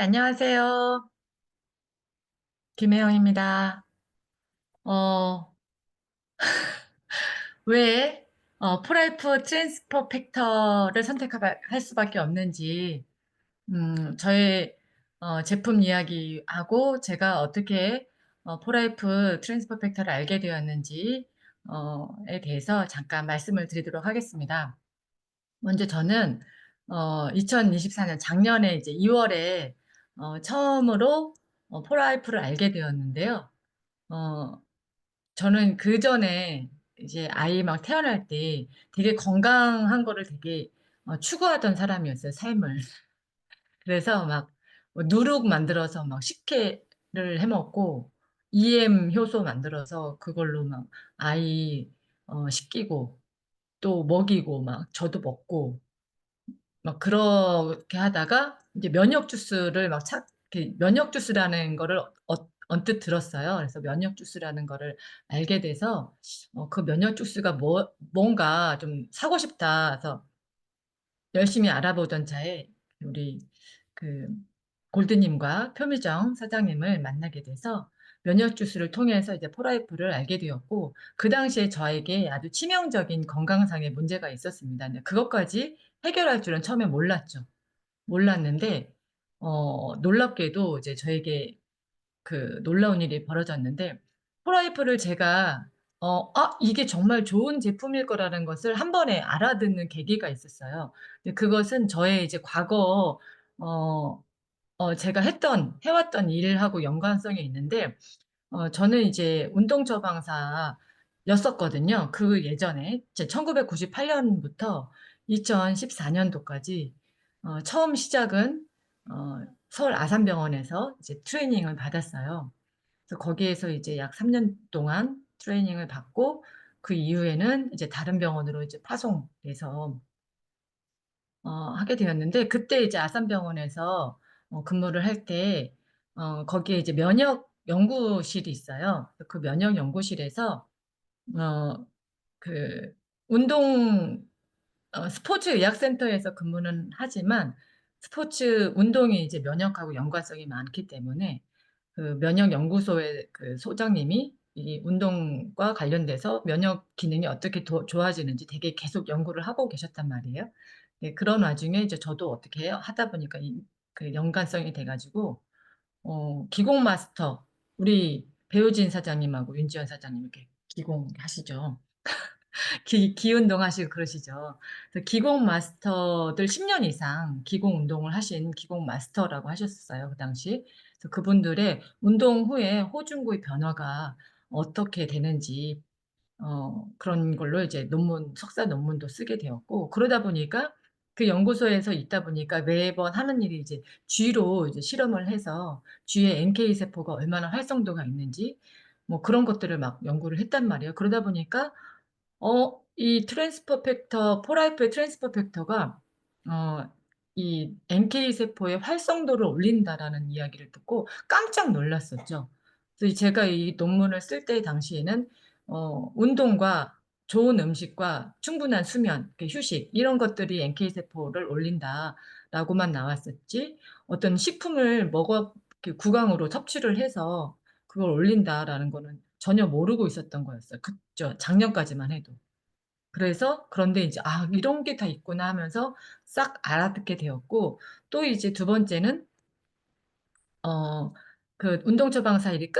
안녕하세요. 김혜영입니다. 어, 왜, 프라이프 트랜스퍼 팩터를 선택할 수밖에 없는지, 저의, 제품 이야기하고 제가 어떻게, 프라이프 트랜스퍼 팩터를 알게 되었는지, 에 대해서 잠깐 말씀을 드리도록 하겠습니다. 먼저 저는, 2024년 작년에 이제 2월에, 처음으로, 프라이프를 알게 되었는데요. 어, 저는 그 전에 이제 아이 막 태어날 때 되게 건강한 거를 되게 추구하던 사람이었어요, 삶을. 그래서 막뭐 누룩 만들어서 막 식혜를 해 먹고 EM 효소 만들어서 그걸로 막 아이 식히고 또 먹이고 막 저도 먹고 막 그렇게 하다가 이제 면역 주스를 이렇게 면역 주스라는 거를 언뜻 들었어요. 그래서 면역 주스라는 거를 알게 돼서 그 면역 주스가 뭔가 좀 사고 싶다. 그래서 열심히 알아보던 차에 우리 그 골드님과 표미정 사장님을 만나게 돼서 면역 주스를 통해서 이제 포라이프를 알게 되었고 그 당시에 저에게 아주 치명적인 건강상의 문제가 있었습니다. 근데 그것까지 해결할 줄은 처음에 몰랐죠. 몰랐는데 놀랍게도 이제 저에게 그 놀라운 일이 벌어졌는데 프라이프를 제가 이게 정말 좋은 제품일 거라는 것을 한 번에 알아듣는 계기가 있었어요. 근데 그것은 저의 이제 과거 어, 제가 해왔던 일하고 연관성이 있는데 저는 이제 운동 처방사였었거든요. 그 예전에 1998년부터 2014년도까지 처음 시작은 서울 아산병원에서 이제 트레이닝을 받았어요. 그래서 거기에서 이제 약 3년 동안 트레이닝을 받고 그 이후에는 이제 다른 병원으로 이제 파송돼서 하게 되었는데 그때 이제 아산병원에서 근무를 할 때 거기에 이제 면역 연구실이 있어요. 그 면역 연구실에서 어, 그 운동 스포츠 의학센터에서 근무는 하지만 스포츠 운동이 이제 면역하고 연관성이 많기 때문에 그 면역연구소의 그 소장님이 이 운동과 관련돼서 면역 기능이 어떻게 좋아지는지 되게 계속 연구를 하고 계셨단 말이에요. 네, 그런 와중에 이제 저도 어떻게 해요? 하다 보니까 그 연관성이 돼가지고 기공 마스터 우리 배우진 사장님하고 윤지연 사장님 이렇게 기공하시죠. 기운동 하시고 그러시죠. 그래서 기공 마스터들 10년 이상 기공 운동을 하신 기공 마스터라고 하셨어요, 그 당시. 그래서 그분들의 운동 후에 호중구의 변화가 어떻게 되는지, 그런 걸로 이제 석사 논문도 쓰게 되었고, 그러다 보니까 그 연구소에서 있다 보니까 매번 하는 일이 이제 쥐로 이제 실험을 해서 쥐의 NK 세포가 얼마나 활성도가 있는지, 뭐 그런 것들을 막 연구를 했단 말이에요. 그러다 보니까 이 트랜스퍼 팩터, 포라이프의 트랜스퍼 팩터가, 이 NK 세포의 활성도를 올린다라는 이야기를 듣고 깜짝 놀랐었죠. 그래서 제가 이 논문을 쓸 때 당시에는, 운동과 좋은 음식과 충분한 수면, 그 휴식, 이런 것들이 NK 세포를 올린다라고만 나왔었지, 어떤 식품을 이렇게 구강으로 섭취를 해서 그걸 올린다라는 거는 전혀 모르고 있었던 거였어요. 그죠? 작년까지만 해도. 그래서 그런데 이제 이런 게 다 있구나 하면서 싹 알아듣게 되었고 또 이제 두 번째는 어 그 운동 처방사 일이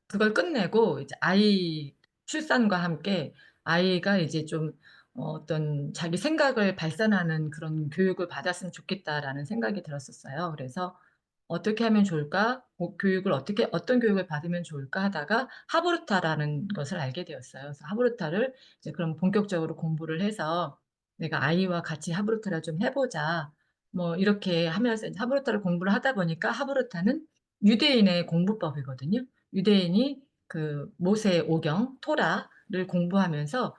그걸 끝내고 이제 아이 출산과 함께 아이가 이제 좀 어떤 자기 생각을 발산하는 그런 교육을 받았으면 좋겠다라는 생각이 들었었어요. 그래서 어떻게 하면 좋을까? 어떤 교육을 받으면 좋을까 하다가 하브루타라는 것을 알게 되었어요. 그래서 하브루타를 이제 그럼 본격적으로 공부를 해서 내가 아이와 같이 하브루타를 좀 해보자. 뭐 이렇게 하면서 이제 하브루타를 공부를 하다 보니까 하브루타는 유대인의 공부법이거든요. 유대인이 그 모세 오경, 토라를 공부하면서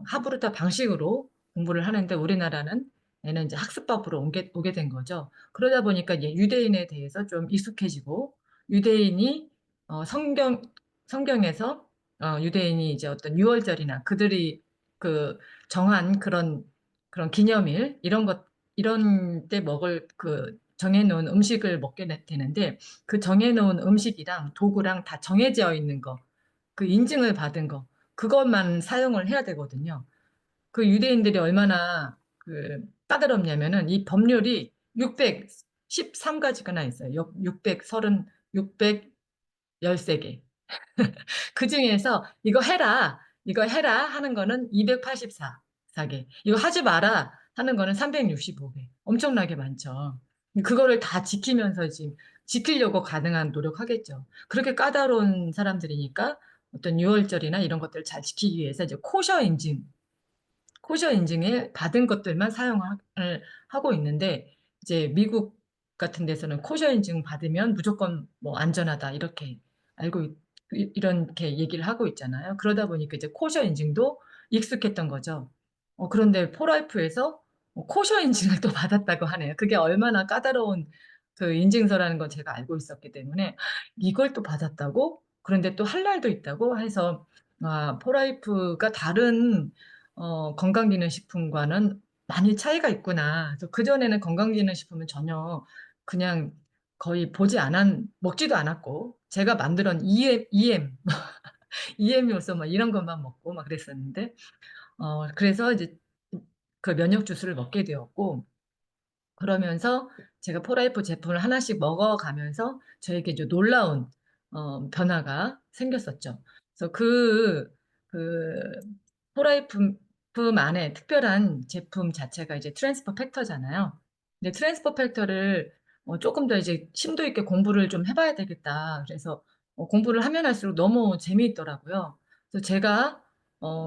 하브루타 방식으로 공부를 하는데 우리나라는 얘는 이제 학습법으로 오게 된 거죠. 그러다 보니까 이제 유대인에 대해서 좀 익숙해지고 유대인이 성경에서 유대인이 이제 어떤 유월절이나 그들이 그 정한 그런 기념일 이런 때 먹을 그 정해놓은 음식을 먹게 되는데 그 정해놓은 음식이랑 도구랑 다 정해져 있는 거, 그 인증을 받은 거, 그것만 사용을 해야 되거든요. 그 유대인들이 얼마나 그 까다롭냐면은 이 법률이 613가지가 있어요. 613개. 그 중에서 이거 해라 하는 거는 284개. 이거 하지 마라 하는 거는 365개. 엄청나게 많죠. 그거를 다 지키면서 지금 지키려고 가능한 노력하겠죠. 그렇게 까다로운 사람들이니까 어떤 유월절이나 이런 것들을 잘 지키기 위해서 이제 코셔 인증에 받은 것들만 사용을 하고 있는데 이제 미국 같은 데서는 코셔 인증 받으면 무조건 뭐 안전하다 이렇게 이렇게 얘기를 하고 있잖아요. 그러다 보니까 이제 코셔 인증도 익숙했던 거죠. 그런데 포라이프에서 코셔 인증을 또 받았다고 하네요. 그게 얼마나 까다로운 그 인증서라는 걸 제가 알고 있었기 때문에 이걸 또 받았다고? 그런데 또 할랄도 있다고 해서 포라이프가 다른 건강기능식품과는 많이 차이가 있구나. 그래서 그전에는 건강기능식품은 전혀 그냥 거의 먹지도 않았고, 제가 만들었 EM 요소 막 이런 것만 먹고 막 그랬었는데, 그래서 이제 그 면역 주스를 먹게 되었고, 그러면서 제가 포라이프 제품을 하나씩 먹어가면서 저에게 좀 놀라운 변화가 생겼었죠. 그래서 그 포라이프 안에 특별한 제품 자체가 이제 트랜스퍼 팩터잖아요. 근데 트랜스퍼 팩터를 조금 더 이제 심도 있게 공부를 좀 해봐야 되겠다. 그래서 공부를 하면 할수록 너무 재미있더라고요. 그래서 제가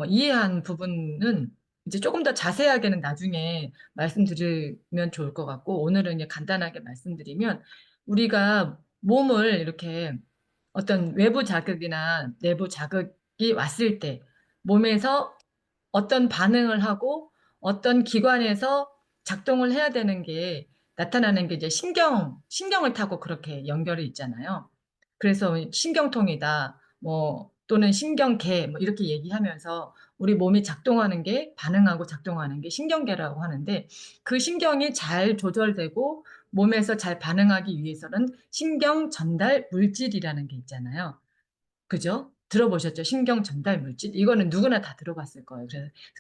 이해한 부분은 이제 조금 더 자세하게는 나중에 말씀드리면 좋을 것 같고, 오늘은 그냥 간단하게 말씀드리면, 우리가 몸을 이렇게 어떤 외부 자극이나 내부 자극이 왔을 때, 몸에서 어떤 반응을 하고 어떤 기관에서 작동을 해야 되는 게 나타나는 게 이제 신경을 타고 그렇게 연결이 있잖아요. 그래서 신경통이다, 뭐, 또는 신경계, 뭐, 이렇게 얘기하면서 우리 몸이 반응하고 작동하는 게 신경계라고 하는데 그 신경이 잘 조절되고 몸에서 잘 반응하기 위해서는 신경 전달 물질이라는 게 있잖아요. 그죠? 들어보셨죠? 신경 전달 물질. 이거는 누구나 다 들어봤을 거예요.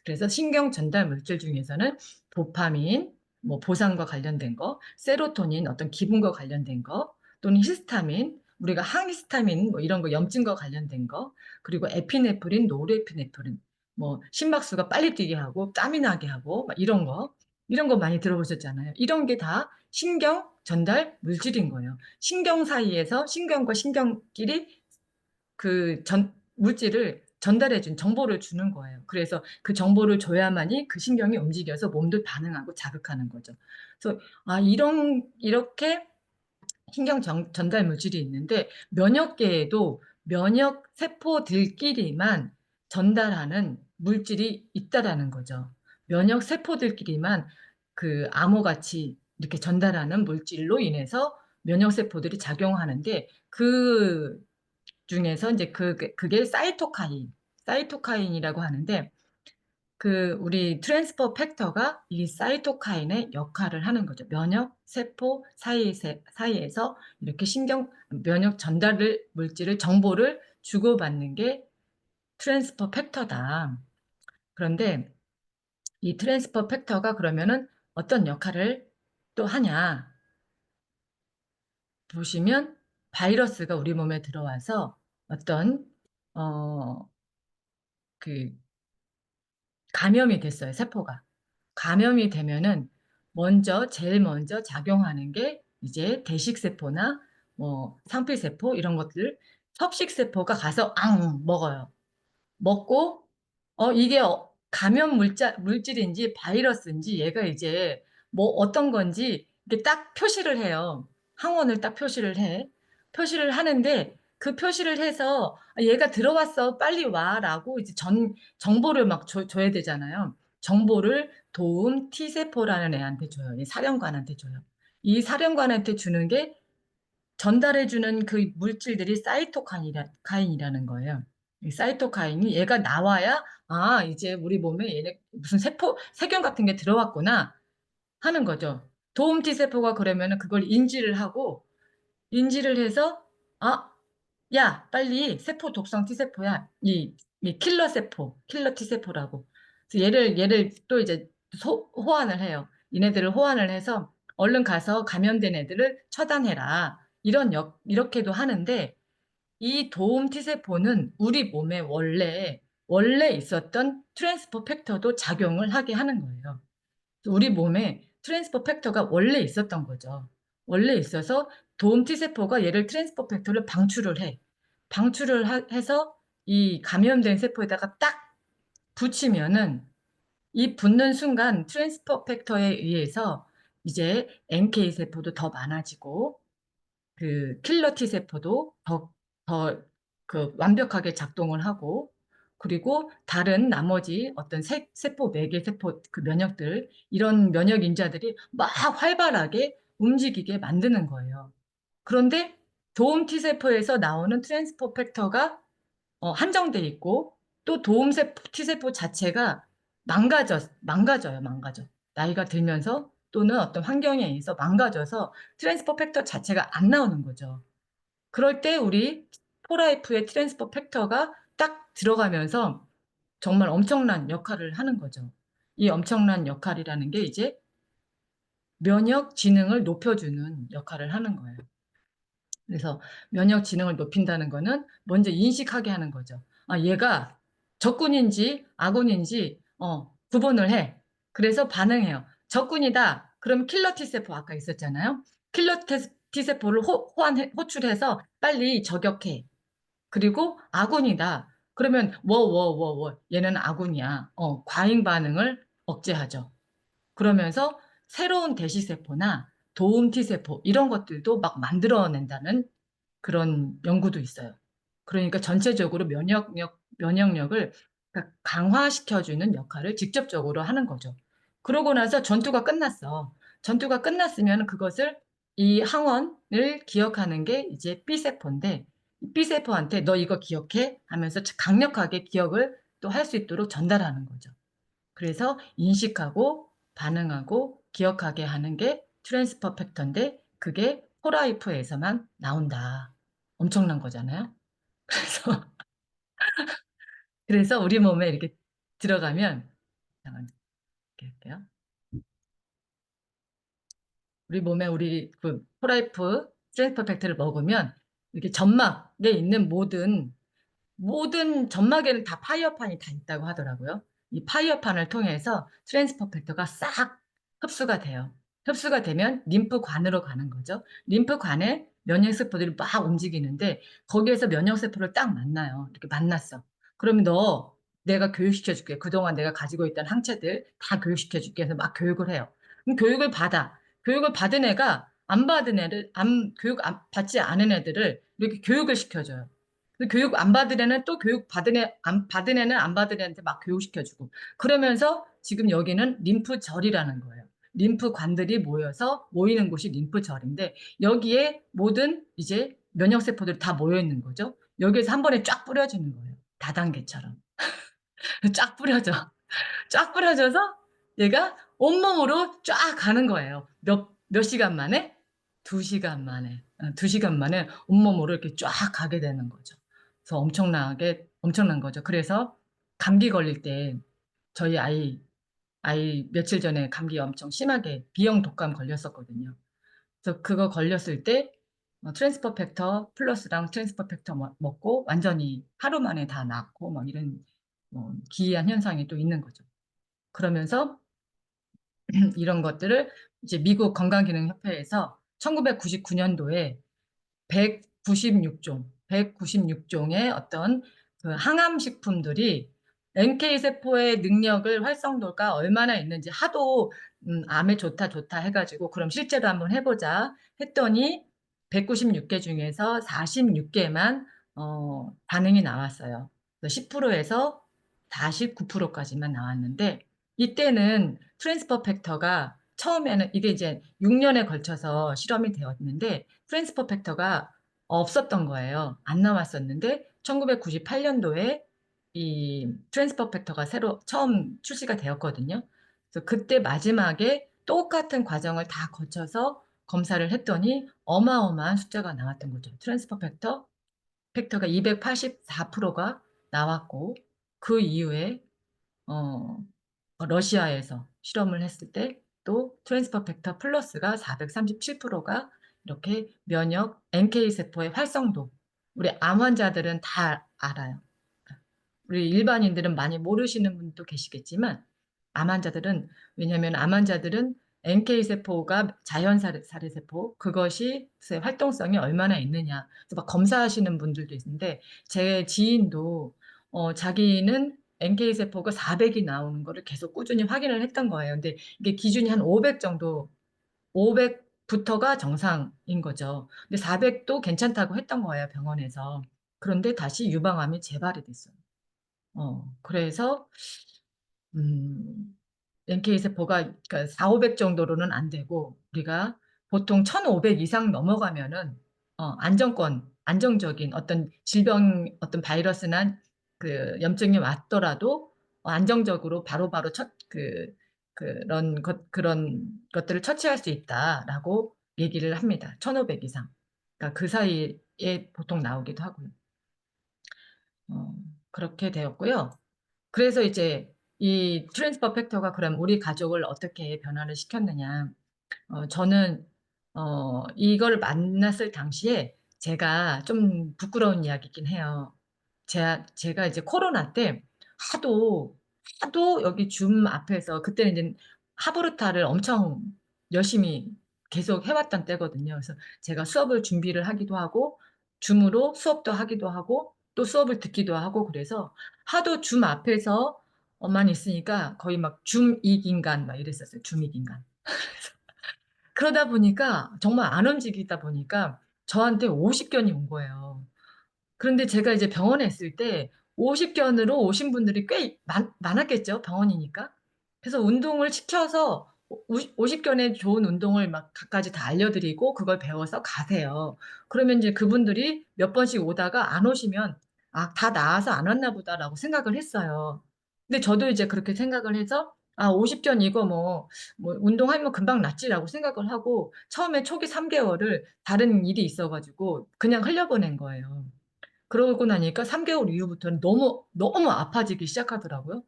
그래서 신경 전달 물질 중에서는 도파민, 뭐 보상과 관련된 거, 세로토닌, 어떤 기분과 관련된 거, 또는 히스타민, 우리가 항히스타민, 뭐 이런 거, 염증과 관련된 거, 그리고 에피네프린, 노르에피네프린, 뭐 심박수가 빨리 뛰게 하고, 땀이 나게 하고, 막 이런 거 많이 들어보셨잖아요. 이런 게 다 신경 전달 물질인 거예요. 신경과 신경끼리 물질을 전달해준 정보를 주는 거예요. 그래서 그 정보를 줘야만이 그 신경이 움직여서 몸도 반응하고 자극하는 거죠. 그래서, 이렇게 전달 물질이 있는데, 면역계에도 면역 세포들끼리만 전달하는 물질이 있다라는 거죠. 면역 세포들끼리만 그 암호같이 이렇게 전달하는 물질로 인해서 면역 세포들이 작용하는데, 그 중에서 이제 그게 사이토카인이라고 하는데, 우리 트랜스퍼 팩터가 이 사이토카인의 역할을 하는 거죠. 면역 세포 사이에서 이렇게 면역 물질을, 정보를 주고받는 게 트랜스퍼 팩터다. 그런데 이 트랜스퍼 팩터가 그러면은 어떤 역할을 또 하냐 보시면, 바이러스가 우리 몸에 들어와서 어떤 어, 그 감염이 됐어요, 세포가. 감염이 되면은 제일 먼저 작용하는 게 이제 대식세포나 뭐 상피세포 이런 것들, 섭식세포가 가서 먹어요. 먹고 이게 물질인지 바이러스인지 얘가 이제 뭐 어떤 건지 이렇게 딱 표시를 해요. 항원을 딱 표시를 해. 표시를 하는데 그 표시를 해서 얘가 들어왔어, 빨리 와라고 이제 정보를 막 줘야 되잖아요. 정보를 도움 T세포라는 애한테 줘요. 이 사령관한테 줘요. 이 사령관한테 주는 게, 전달해주는 그 물질들이 사이토카인이라는 거예요. 이 사이토카인이 얘가 나와야, 이제 우리 몸에 얘네 무슨 세균 같은 게 들어왔구나 하는 거죠. 도움 T세포가 그러면은 그걸 인지를 해서, 아, 야, 빨리 세포 독성 T세포야. 이 킬러 T세포라고. 그래서 얘를 또 이제 호환을 해요. 얘네들을 호환을 해서 얼른 가서 감염된 애들을 처단해라. 이렇게도 하는데, 이 도움 T세포는 우리 몸에 원래 있었던 트랜스포 팩터도 작용을 하게 하는 거예요. 우리 몸에 트랜스포 팩터가 원래 있었던 거죠. 원래 있어서 도움 T세포가 얘를 트랜스포 팩터를 방출을 해. 해서 이 감염된 세포에다가 딱 붙이면은 이 붙는 순간 트랜스포 팩터에 의해서 이제 NK 세포도 더 많아지고 그 킬러 T 세포도 더 그 완벽하게 작동을 하고 그리고 다른 나머지 어떤 세포, 매개 세포 그 면역들 이런 면역 인자들이 막 활발하게 움직이게 만드는 거예요. 그런데 도움 T 세포에서 나오는 트랜스포 팩터가 한정돼 있고 또 도움 T 세포 자체가 망가져요. 나이가 들면서 또는 어떤 환경에 의해서 망가져서 트랜스포 팩터 자체가 안 나오는 거죠. 그럴 때 우리 포라이프의 트랜스포 팩터가 딱 들어가면서 정말 엄청난 역할을 하는 거죠. 이 엄청난 역할이라는 게 이제 면역 지능을 높여주는 역할을 하는 거예요. 그래서 면역 지능을 높인다는 거는 먼저 인식하게 하는 거죠. 아, 얘가 적군인지 아군인지 구분을 해. 그래서 반응해요. 적군이다. 그럼 킬러 T세포 아까 있었잖아요. T세포를 호출해서 빨리 저격해. 그리고 아군이다. 그러면 얘는 아군이야. 과잉 반응을 억제하죠. 그러면서 새로운 대시세포나 도움 T세포 이런 것들도 막 만들어낸다는 그런 연구도 있어요. 그러니까 전체적으로 면역력을 강화시켜주는 역할을 직접적으로 하는 거죠. 그러고 나서 전투가 끝났어. 전투가 끝났으면 그것을 이 항원을 기억하는 게 이제 B세포인데 B세포한테 너 이거 기억해? 하면서 강력하게 기억을 또 할 수 있도록 전달하는 거죠. 그래서 인식하고 반응하고 기억하게 하는 게 트랜스퍼 팩터인데 그게 포라이프에서만 나온다. 엄청난 거잖아요. 그래서 그래서 우리 몸에 이렇게 들어가면 잠깐 이렇게 할게요. 우리 몸에 우리 그 포라이프 트랜스퍼 팩터를 먹으면 이렇게 점막에 있는 모든 점막에는 다 파이어판이 다 있다고 하더라고요. 이 파이어판을 통해서 트랜스퍼 팩터가 싹 흡수가 돼요. 흡수가 되면 림프관으로 가는 거죠. 림프관에 면역세포들이 막 움직이는데 거기에서 면역세포를 딱 만나요. 이렇게 만났어. 그러면 너 내가 교육시켜줄게. 그동안 내가 가지고 있던 항체들 다 교육시켜줄게 해서 막 교육을 해요. 그럼 교육을 받아. 교육을 받은 애가 안 받은 애를, 받지 않은 애들을 이렇게 교육을 시켜줘요. 교육 안 받은 애는 또 교육 받은 애는 안 받은 애한테 막 교육시켜주고. 그러면서 지금 여기는 림프절이라는 거예요. 림프관들이 모이는 곳이 림프절인데, 여기에 모든 이제 면역세포들이 다 모여 있는 거죠. 여기에서 한 번에 쫙 뿌려지는 거예요. 다단계처럼. 쫙 뿌려져. 쫙 뿌려져서 얘가 온몸으로 쫙 가는 거예요. 몇 시간 만에? 2시간 만에. 2시간 만에 온몸으로 이렇게 쫙 가게 되는 거죠. 그래서 엄청난 거죠. 그래서 감기 걸릴 때 저희 아이 며칠 전에 감기 엄청 심하게 B형 독감 걸렸었거든요. 그래서 그거 걸렸을 때 트랜스퍼 팩터 플러스랑 트랜스퍼 팩터 먹고 완전히 하루 만에 다 낫고 뭐 이런 기이한 현상이 또 있는 거죠. 그러면서 이런 것들을 이제 미국 건강기능협회에서 1999년도에 196종의 어떤 그 항암 식품들이 NK세포의 능력을 활성도가 얼마나 있는지 하도 암에 좋다 해가지고 그럼 실제로 한번 해보자 했더니 196개 중에서 46개만 반응이 나왔어요. 10%에서 49%까지만 나왔는데 이때는 트랜스퍼 팩터가 처음에는 이게 이제 6년에 걸쳐서 실험이 되었는데 트랜스퍼 팩터가 없었던 거예요. 안 나왔었는데 1998년도에 이 트랜스퍼 팩터가 새로 처음 출시가 되었거든요. 그래서 그때 마지막에 똑같은 과정을 다 거쳐서 검사를 했더니 어마어마한 숫자가 나왔던 거죠. 트랜스퍼 팩터가 284%가 나왔고, 그 이후에 어, 러시아에서 실험을 했을 때 또 트랜스퍼 팩터 플러스가 437%가 이렇게 면역 NK 세포의 활성도, 우리 암 환자들은 다 알아요. 우리 일반인들은 많이 모르시는 분도 계시겠지만, 암 환자들은, 왜냐하면 암 환자들은 NK 세포가 자연살해 세포, 그것이 활동성이 얼마나 있느냐, 그래서 막 검사하시는 분들도 있는데, 제 지인도 자기는 NK 세포가 400이 나오는 거를 계속 꾸준히 확인을 했던 거예요. 근데 이게 기준이 한 500 정도, 500부터가 정상인 거죠. 근데 400도 괜찮다고 했던 거예요, 병원에서. 그런데 다시 유방암이 재발이 됐어요. 그래서 NK 세포가 그러니까 4, 500 정도로는 안 되고, 우리가 보통 1,500 이상 넘어가면은 안정적인 어떤 질병, 어떤 바이러스나 그 염증이 왔더라도 안정적으로 바로바로 그런 것들을 처치할 수 있다라고 얘기를 합니다. 1,500 이상. 그러니까 그 사이에 보통 나오기도 하고요. 어, 그렇게 되었고요. 그래서 이제 이 트랜스퍼 팩터가 그럼 우리 가족을 어떻게 변화를 시켰느냐. 저는 이걸 만났을 당시에 제가 좀 부끄러운 이야기긴 해요. 제가 이제 코로나 때 하도 하도 여기 줌 앞에서, 그때는 이제 하브루타를 엄청 열심히 계속 해왔던 때거든요. 그래서 제가 수업을 준비를 하기도 하고 줌으로 수업도 하기도 하고 또 수업을 듣기도 하고, 그래서 하도 줌 앞에서만 있으니까 거의 막 줌익인간 막 이랬었어요. 줌익인간. 그러다 보니까 정말 안 움직이다 보니까 저한테 50견이 온 거예요. 그런데 제가 이제 병원에 있을 때 50견으로 오신 분들이 꽤 많았겠죠, 병원이니까. 그래서 운동을 시켜서 50견에 좋은 운동을 막 갖가지 다 알려드리고 그걸 배워서 가세요. 그러면 이제 그분들이 몇 번씩 오다가 안 오시면 아, 다 나아서 안 왔나 보다라고 생각을 했어요. 근데 저도 이제 그렇게 생각을 해서 아, 50견 이거 뭐 운동하면 금방 낫지라고 생각을 하고 처음에 초기 3개월을 다른 일이 있어가지고 그냥 흘려보낸 거예요. 그러고 나니까 3개월 이후부터는 너무, 너무 아파지기 시작하더라고요.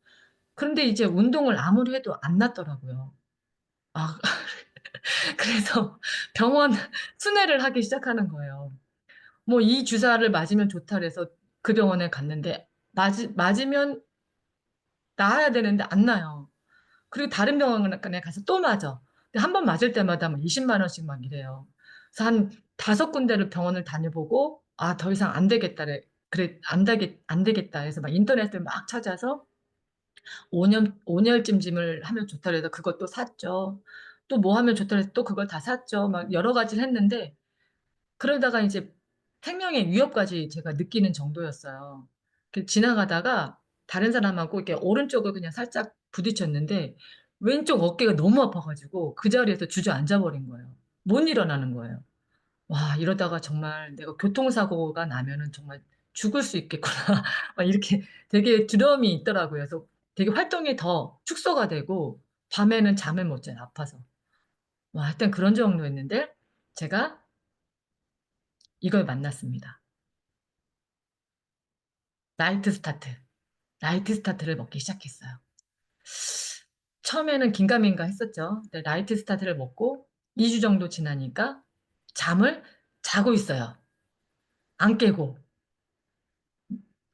그런데 이제 운동을 아무리 해도 안 낫더라고요. 아, 그래서 병원 순회를 하기 시작하는 거예요. 뭐 이 주사를 맞으면 좋다 그래서 그 병원에 갔는데 맞으면 나아야 되는데 안 나요. 그리고 다른 병원에 가서 또 맞아. 근데 한 번 맞을 때마다 막 20만 원씩 막 이래요. 그래서 한 5군데를 병원을 다녀보고 아, 더 이상 안 되겠다. 그래, 안 되겠다 해서 막 인터넷을 막 찾아서 온열찜질을 하면 좋다 그래서 그것도 샀죠. 또 뭐 하면 좋다 그래서 또 그걸 다 샀죠. 막 여러 가지를 했는데 그러다가 이제 생명의 위협까지 제가 느끼는 정도였어요. 지나가다가 다른 사람하고 이렇게 오른쪽을 그냥 살짝 부딪혔는데 왼쪽 어깨가 너무 아파가지고 그 자리에서 주저앉아 버린 거예요. 못 일어나는 거예요. 와, 이러다가 정말 내가 교통사고가 나면은 정말 죽을 수 있겠구나. 막 이렇게 되게 두려움이 있더라고요. 그래서 되게 활동이 더 축소가 되고 밤에는 잠을 못 자요. 아파서. 와, 하여튼 그런 정도였는데 제가 이걸 만났습니다. 나이트 스타트. 나이트 스타트를 먹기 시작했어요. 처음에는 긴가민가 했었죠. 근데 나이트 스타트를 먹고 2주 정도 지나니까 잠을 자고 있어요. 안 깨고.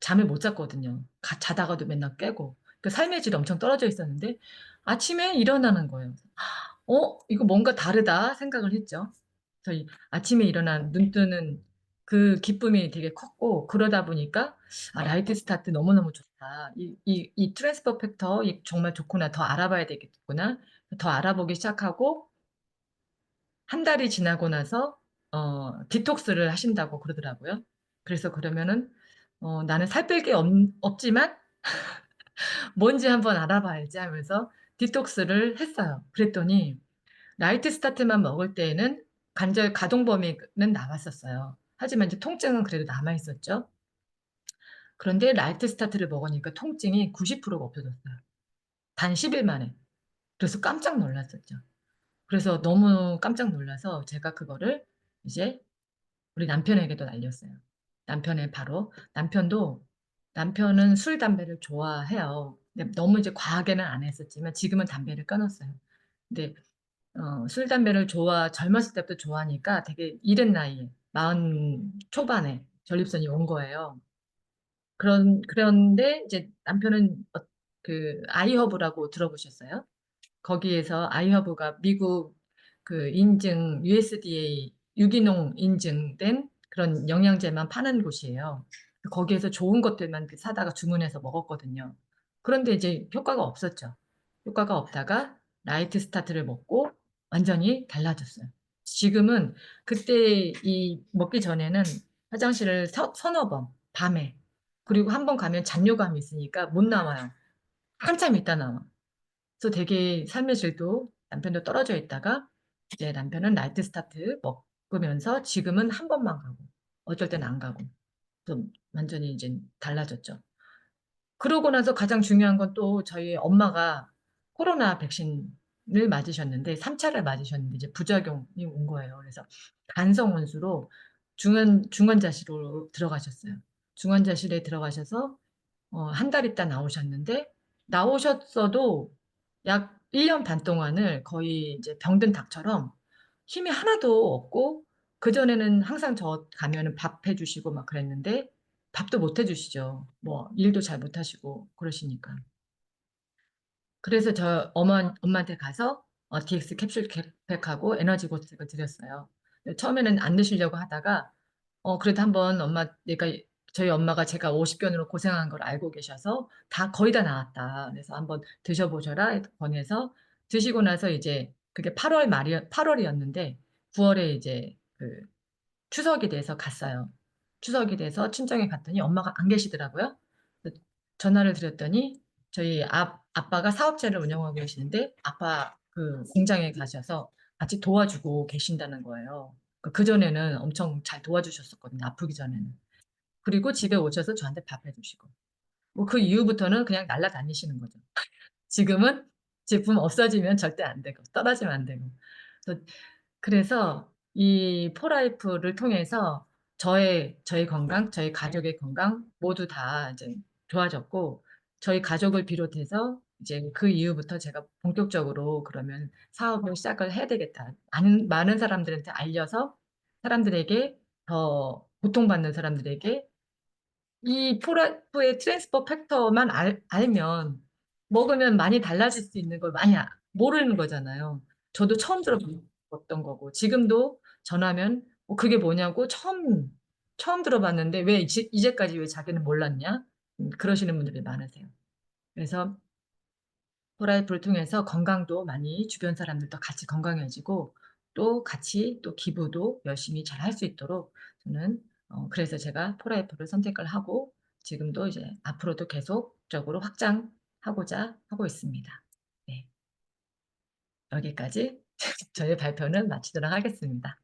잠을 못 잤거든요. 자다가도 맨날 깨고. 그 삶의 질이 엄청 떨어져 있었는데 아침에 일어나는 거예요. 이거 뭔가 다르다 생각을 했죠. 그래서 아침에 일어난 눈 뜨는 그 기쁨이 되게 컸고, 그러다 보니까 아, 라이트 스타트 너무너무 좋다. 이 트랜스퍼 팩터 정말 좋구나. 더 알아봐야 되겠구나. 더 알아보기 시작하고 한 달이 지나고 나서 디톡스를 하신다고 그러더라고요. 그래서 그러면은 나는 살 뺄 게 없지만 뭔지 한번 알아봐야지 하면서 디톡스를 했어요. 그랬더니 라이트 스타트만 먹을 때에는 관절 가동 범위는 나왔었어요. 하지만 이제 통증은 그래도 남아 있었죠. 그런데 라이트 스타트를 먹으니까 통증이 90%가 없어졌어요. 단 10일 만에. 그래서 깜짝 놀랐었죠. 그래서 너무 깜짝 놀라서 제가 그거를 이제 우리 남편에게도 알렸어요. 남편은 술, 담배를 좋아해요. 근데 너무 이제 과하게는 안 했었지만 지금은 담배를 끊었어요. 근데 술, 담배를 젊었을 때부터 좋아하니까 되게 이른 나이에, 40 초반에 전립선이 온 거예요. 그런데 이제 남편은 그 아이허브라고 들어보셨어요? 거기에서 아이허브가 미국 그 인증 USDA 유기농 인증된 그런 영양제만 파는 곳이에요. 거기에서 좋은 것들만 사다가 주문해서 먹었거든요. 그런데 이제 효과가 없었죠. 효과가 없다가 라이트 스타트를 먹고 완전히 달라졌어요. 지금은 그때 이 먹기 전에는 화장실을 서너 번 밤에, 그리고 한 번 가면 잔뇨감이 있으니까 못 나와요. 한참 있다 나와. 그래서 되게 삶의 질도 남편도 떨어져 있다가 이제 남편은 나이트 스타트 먹으면서 지금은 한 번만 가고 어쩔 땐 안 가고 좀 완전히 이제 달라졌죠. 그러고 나서 가장 중요한 건 또 저희 엄마가 코로나 백신을 맞으셨는데 3차를 맞으셨는데 이제 부작용이 온 거예요. 그래서 간성 혼수로 중환자실로 들어가셨어요. 중환자실에 들어가셔서 한 달 있다 나오셨는데, 나오셨어도 약 1년 반 동안을 거의 이제 병든 닭처럼 힘이 하나도 없고, 그전에는 항상 저 가면은 밥 해주시고 막 그랬는데, 밥도 못 해주시죠. 뭐, 일도 잘 못 하시고, 그러시니까. 그래서 엄마한테 가서 DX 캡슐 팩하고 에너지 고스틱을 드렸어요. 처음에는 안 드시려고 하다가 그래도 한번 저희 엄마가 제가 50견으로 고생한 걸 알고 계셔서 거의 다 나았다. 그래서 한번 드셔보셔라 권해서 드시고 나서 이제 그게 8월이었는데 9월에 이제 그 추석이 돼서 갔어요. 추석이 돼서 친정에 갔더니 엄마가 안 계시더라고요. 그래서 전화를 드렸더니 저희 아빠가 사업체를 운영하고 계시는데 아빠 그 공장에 가셔서 같이 도와주고 계신다는 거예요. 그전에는 엄청 잘 도와주셨었거든요. 아프기 전에는. 그리고 집에 오셔서 저한테 밥 해주시고. 뭐 그 이후부터는 그냥 날라다니시는 거죠. 지금은 제품 없어지면 절대 안 되고, 떨어지면 안 되고. 그래서 이 포라이프를 통해서 저희 건강, 저희 가족의 건강 모두 다 이제 좋아졌고, 저희 가족을 비롯해서 이제 그 이후부터 제가 본격적으로 그러면 사업을 시작을 해야 되겠다. 많은 사람들한테 알려서 사람들에게, 더 고통받는 사람들에게 이 포라프의 트랜스퍼 팩터만 알면 먹으면 많이 달라질 수 있는 걸 많이 모르는 거잖아요. 저도 처음 들어봤던 거고 지금도 전하면 그게 뭐냐고 처음 들어봤는데 왜 이제까지 왜 자기는 몰랐냐? 그러시는 분들이 많으세요. 그래서 포라이프를 통해서 건강도 많이 주변 사람들도 같이 건강해지고 또 같이 또 기부도 열심히 잘 할 수 있도록 저는 그래서 제가 포라이프를 선택을 하고 지금도 이제 앞으로도 계속적으로 확장하고자 하고 있습니다. 네, 여기까지 저의 발표는 마치도록 하겠습니다.